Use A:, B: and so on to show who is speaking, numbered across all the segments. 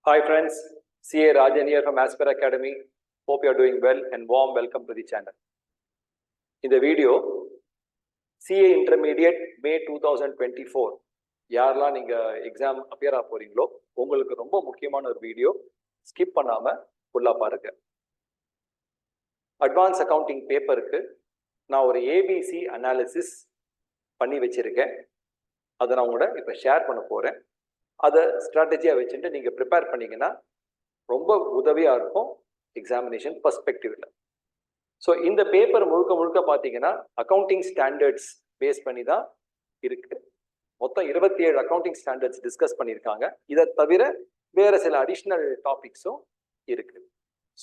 A: Hi friends, CA Rajan here from Aspire Academy. Hope you are doing well and warm welcome to the channel. In the video, CA Intermediate May 2024 யாரெல்லாம் நீங்க exam appear ஆக போறீங்களோ உங்களுக்கு ரொம்ப முக்கியமான ஒரு video, skip பண்ணாம ஃபுல்லா பாருங்க. அட்வான்ஸ் அக்கவுண்டிங் பேப்பருக்கு நான் ஒரு ABC அனாலிசிஸ் பண்ணி வச்சிருக்கேன். அதை நான் உங்களோட இப்போ ஷேர் பண்ண போறேன். அதை ஸ்ட்ராட்டஜியாக வச்சுட்டு நீங்கள் ப்ரிப்பேர் பண்ணிங்கன்னா ரொம்ப உதவியாக இருக்கும் எக்ஸாமினேஷன் பர்ஸ்பெக்டிவில். ஸோ இந்த பேப்பர் முழுக்க முழுக்க பார்த்தீங்கன்னா அக்கௌண்டிங் ஸ்டாண்டர்ட்ஸ் பேஸ் பண்ணி தான் இருக்கு. மொத்தம் 27 அக்கௌண்டிங் ஸ்டாண்டர்ட்ஸ் டிஸ்கஸ் பண்ணியிருக்காங்க. இதை தவிர வேற சில அடிஷ்னல் டாபிக்ஸும் இருக்கு.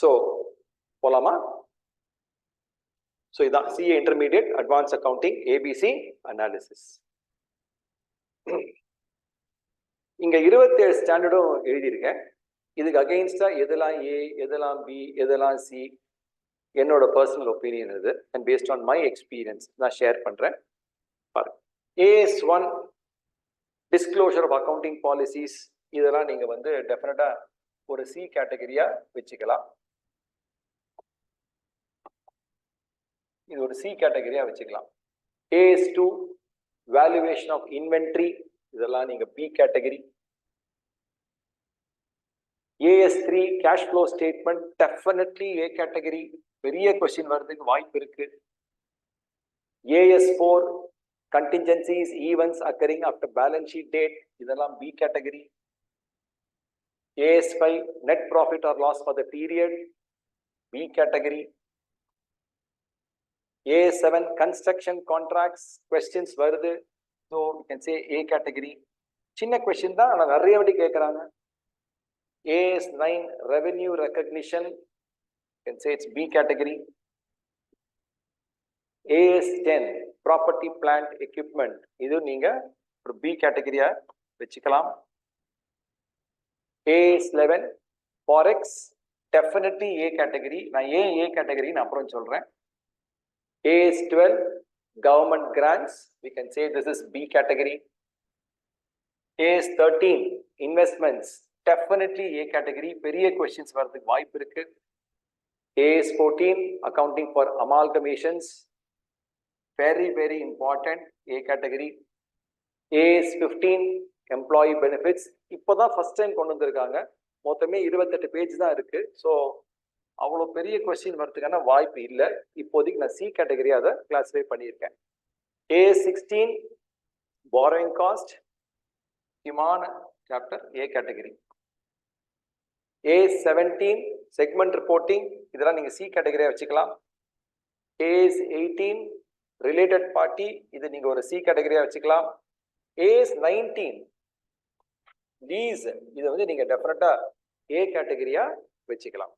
A: ஸோ போலாமா? ஸோ இதான் CA intermediate advance accounting ABC analysis. இங்க 27 ஸ்டாண்டர்டும் எழுதியிருக்கேன். இதுக்கு அகெயின்ஸ்டா எதெல்லாம் A, எதெல்லாம் B, எதெல்லாம் C, என்னோட பர்சனல் ஒப்பீனியன் இது and based on my experience நான் ஷேர் பண்றேன். பாருங்க. AS1 disclosure of accounting policies, இதெல்லாம் நீங்க வந்து டெஃபினட்டா ஒரு C கேட்டகரியா வச்சுக்கலாம். இது ஒரு C கேட்டகரியா வச்சுக்கலாம். AS2 வேல்யூவேஷன் ஆஃப் இன்வென்ட்ரி, இதெல்லாம் நீங்க B category. AS3 cash flow statement definitely A category, பெரிய கொஸ்டின் வர்றதுக்கு வாய்ப்பு இருக்கு. AS4 contingencies events occurring after balance sheet date, இதெல்லாம் B category. AS5 net profit or loss for the period, B category. AS7 construction contracts questions வருது, so you can say A category. சின்ன question தான், ஆனா நிறைய வாட்டி கேட்கறாங்க. AS9 revenue recognition, you can say it's B category. AS10 property plant equipment, இது நீங்க ஒரு B category-யா வெச்சுக்கலாம். AS11 forex definitely A category. நான் ஏன் A category நான் அப்புறம் சொல்றேன். AS12 government grants, we can say this is B category. AS13 investments definitely A category, பெரிய questions வரதுக்கு வாய்ப்பு இருக்கு. AS14 accounting for amalgamations, very important, A category. AS15 employee benefits, இப்போதான் ஃபர்ஸ்ட் டைம் கொண்டு வந்திருக்காங்க. மொத்தமே 28 பேஜ் தான் இருக்கு. ஸோ அவ்வளோ பெரிய கொஸ்டின் வரதுக்கான வாய்ப்பு இல்லை. இப்போதைக்கு நான் C கேட்டகரி அதை கிளாஸிஃபை பண்ணியிருக்கேன். AS16 borrowing cost, முக்கியமான chapter, A category. AS17 segment reporting, இதெல்லாம் நீங்க C கேட்டகரியா வச்சுக்கலாம். AS18 ரிலேட்டட் பார்ட்டி, இது நீங்க ஒரு C கேட்டகரியா வச்சுக்கலாம். AS19 லீஸ், இது வந்து நீங்க டெஃபினட்டா A கேட்டகரியா வச்சுக்கலாம்.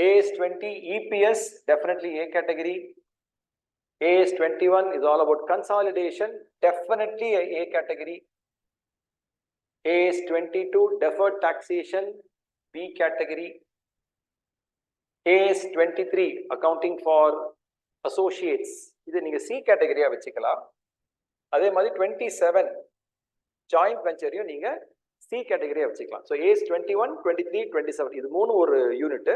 A: AS20 EPS definitely A category. AS21 is all about consolidation, definitely A category. AS22 deferred taxation, B category. AS23 accounting for associates, இது நீங்க C category வச்சுக்கலாம். அதே மாதிரி 27 joint venture நீங்க C category வச்சுக்கலாம். So AS21, 23, 27 இது மூணு ஒரு யூனிட்.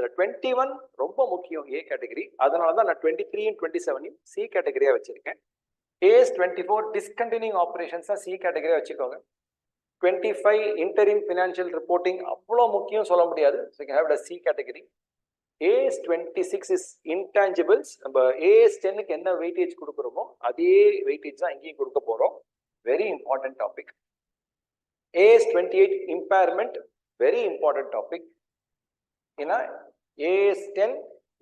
A: 21 ரொம்ப முக்கியம் A கேட்டகரி, அதனால தான் நான் 23 27 C கேட்டகரியா வச்சிருக்கேன். AS24 டிஸ்கண்டினியூங் ஆபரேஷன்ஸ் C கேட்டகரியா வச்சுக்கோங்க. 25 இன்டரிம் ஃபினான்ஷியல் ரிப்போர்ட்டிங் அவ்வளோ முக்கியம் சொல்ல முடியாது, so you have C category. AS26 is intangibles, நம்ம AS10க்கு என்ன வெயிட்டேஜ் கொடுக்குறோமோ அதே வெயிட்டேஜ் தான் இங்கேயும் கொடுக்க போறோம். Very important topic. AS28 impairment, very important topic. ஏன்னா AS10,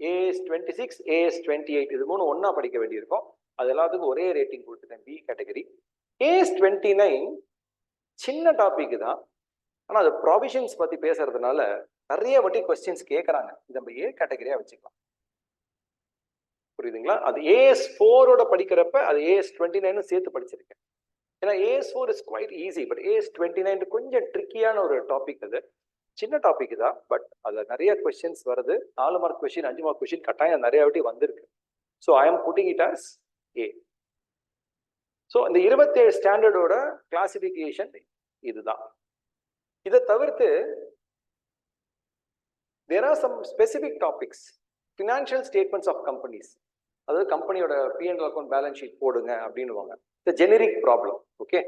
A: AS26, AS28 இது மூணு ஒன்னா படிக்க வேண்டியிருக்கும். அது எல்லாத்துக்கும் ஒரே ரேட்டிங் கொடுத்துட்டேன், B கேட்டகரி. AS29 சின்ன டாபிக் தான், ஆனால் அது ப்ராவிஷன்ஸ் பத்தி பேசுறதுனால நிறைய வாட்டி கொஸ்டின்ஸ் கேட்கறாங்க. இது நம்ம A கேட்டகரியா வச்சுக்கலாம். புரியுதுங்களா? அது AS4ஓட படிக்கிறப்ப அது AS29 சேர்த்து படிச்சிருக்கேன். ஏன்னா AS4 is quite easy, but AS29 கொஞ்சம் ட்ரிக்கியான ஒரு டாபிக். அது சின்ன டாபிக் தான், பட் அதுல நிறைய கொஸ்டின்ஸ் வருது. 4 மார்க் கொஸ்டின், 5 மார்க் கொஸ்டின் கட்டாயம் நிறைய வாட்டி வந்திருக்கு. So I am putting it as A. So இந்த 27 ஸ்டாண்டர்டோட கிளாசிபிகேஷன் இதுதான். இதை தவிர்த்து there are some specific topics, financial statements of companies. அதாவது கம்பெனியோட P&L அக்கௌண்ட் பேலன்ஸ் ஷீட் போடுங்க அப்படின்னுவாங்க. the generic problem. ஓகே,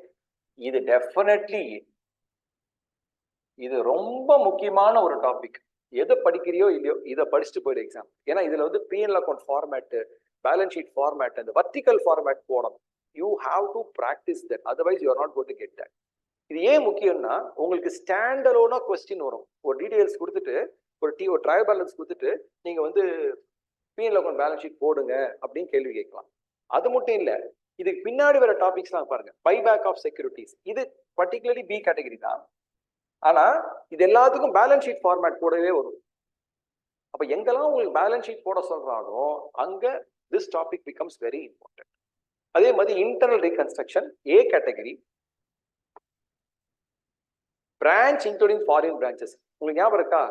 A: இது டெஃபினெட்லி இது ரொம்ப முக்கியமான ஒரு டாபிக். எதை படிக்கிறியோ இல்லையோ இதை படிச்சுட்டு போயிடு எக்ஸாம். ஏன்னா இதுல வந்து P&L account format, balance sheet format, அந்த வர்டிகல் ஃபார்மேட் போடணும். You have to practice that, otherwise you are not going to get that. இது ஏன் முக்கியம்னா உங்களுக்கு ஸ்டாண்டலோனா கொஸ்டின் வரும். ஒரு டீடைல்ஸ் கொடுத்துட்டு ஒரு ட்ரையல் பேலன்ஸ் கொடுத்துட்டு நீங்க வந்து P&L அக்கௌண்ட் பேலன்ஸ் ஷீட் போடுங்க அப்படின்னு கேள்வி கேட்கலாம். அது மட்டும் இல்ல, இதுக்கு பின்னாடி வர டாபிக்ஸ்லாம் பாருங்க. பைபேக் ஆஃப் செக்யூரிட்டிஸ், இது பர்டிகுலர்லி பி கேட்டகரி தான். ஆனா இது எல்லாத்துக்கும் பேலன்ஸ் ஷீட் ஃபார்மேட் போடவே வரும். அப்ப எங்கெல்லாம் உங்களுக்கு பேலன்ஸ் ஷீட் போட சொல்றாங்களோ அங்க this topic becomes very important. அதே மாதிரி இன்டர்னல் ரீகன்ஸ்ட்ரக்ஷன் ஏ category, branch including foreign branches. உங்களுக்கு ஞாபகம் இருக்கா?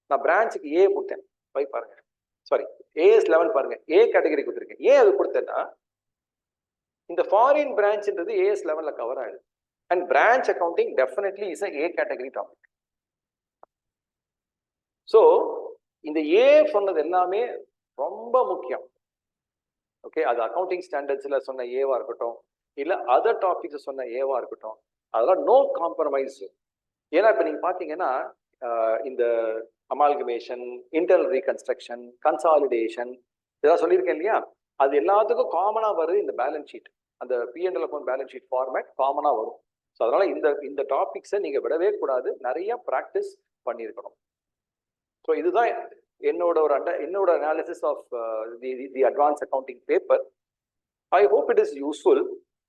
A: நான் பிரான்ச்சுக்கு ஏ கொடுத்தேன், போய் பாருங்க. சாரி, AS11 பாருங்க, ஏ கேட்டகரி கொடுத்துருக்கேன். ஏன் அது கொடுத்தேன்னா இந்த ஃபாரின் பிரான்ச்ன்றது AS11ல கவர் ஆயிடுது. And branch accounting definitely is a category topic. So இந்த ஏ சொன்னது எல்லாமே ரொம்ப முக்கியம். ஓகே, அது அக்கௌண்டிங் ஸ்டாண்டர்ட்ஸ்ல சொன்ன ஏவா இருக்கட்டும், இல்ல அதர் டாபிக்ஸ் சொன்ன ஏவா இருக்கட்டும், அதெல்லாம் நோ காம்ப்ரமைஸ். ஏன்னா இப்ப நீங்க பாத்தீங்கன்னா இந்த அமால்கமேஷன், இன்டர்னல் ரீகன்ஸ்ட்ரக்ஷன், கன்சாலிடேஷன் இதெல்லாம் சொல்லியிருக்கேன் இல்லையா? அது எல்லாத்துக்கும் காமனா வருது இந்த பேலன்ஸ் ஷீட். அந்த P&L account balance sheet format காமனா வரும். ஸோ அதனால இந்த டாபிக்ஸை நீங்க விடவே கூடாது, நிறைய ப்ராக்டிஸ் பண்ணியிருக்கணும். ஸோ இதுதான் என்னோட analysis of the advance accounting paper. I hope it is useful.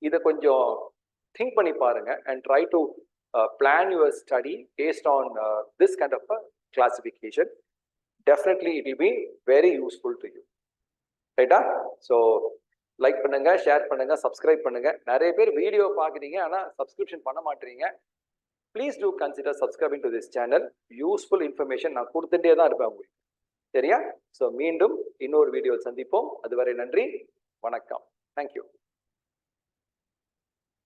A: இதை கொஞ்சம் திங்க் பண்ணி பாருங்க and try to plan your study based on this kind of a classification. Definitely it will be very useful to you. Right? So like பண்ணுங்க, share பண்ணுங்க, subscribe பண்ணுங்க. நிறைய பேர் video பார்க்குறீங்க ஆனா சப்ஸ்கிரிப்ஷன் பண்ண மாட்டீங்க. Please do consider subscribing to this channel. Useful information நான் கொடுத்துட்டே தான் இருப்பேன் உங்களுக்கு. சரியா? ஸோ மீண்டும் இன்னொரு வீடியோ சந்திப்போம். அதுவரை நன்றி, வணக்கம். தேங்க்யூ.